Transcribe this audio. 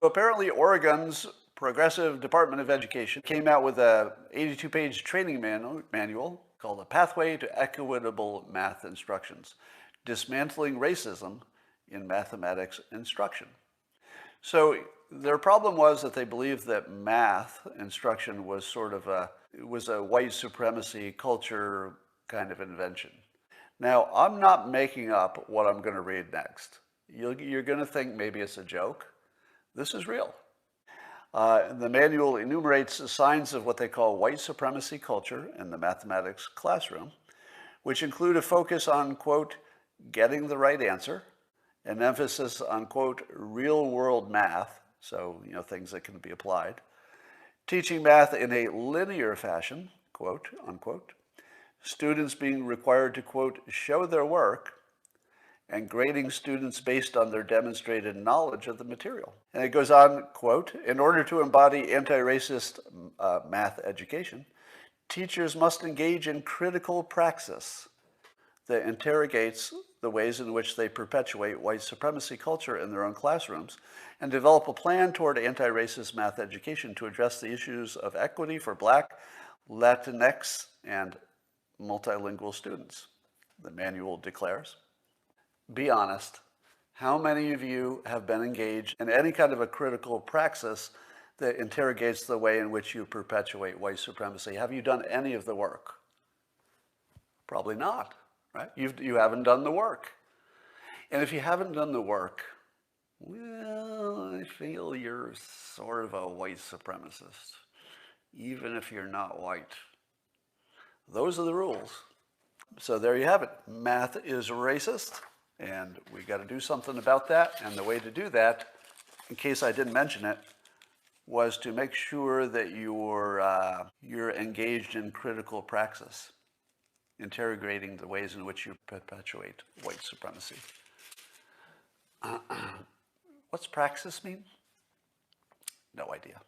Apparently, Oregon's Progressive Department of Education came out with a 82-page training manual called A Pathway to Equitable Math Instructions, Dismantling Racism in Mathematics Instruction. So their problem was that they believed that math instruction was sort of a white supremacy culture kind of invention. Now, I'm not making up what I'm going to read next. You're going to think maybe it's a joke. This is real. The manual enumerates signs of what they call white supremacy culture in the mathematics classroom, which include a focus on, quote, getting the right answer, an emphasis on, quote, real-world math, so, things that can be applied, teaching math in a linear fashion, quote, unquote, students being required to, quote, show their work, and grading students based on their demonstrated knowledge of the material. And it goes on, quote, in order to embody anti-racist math education, teachers must engage in critical praxis that interrogates the ways in which they perpetuate white supremacy culture in their own classrooms and develop a plan toward anti-racist math education to address the issues of equity for Black, Latinx, and multilingual students, the manual declares. Be honest, how many of you have been engaged in any kind of a critical praxis that interrogates the way in which you perpetuate white supremacy? Have you done any of the work? Probably not, right? You haven't done the work. And if you haven't done the work, well, I feel you're sort of a white supremacist, even if you're not white. Those are the rules. So there you have it. Math is racist, and we got to do something about that. And the way to do that, in case I didn't mention it, was to make sure that you're engaged in critical praxis, interrogating the ways in which you perpetuate white supremacy. What's praxis mean? No idea.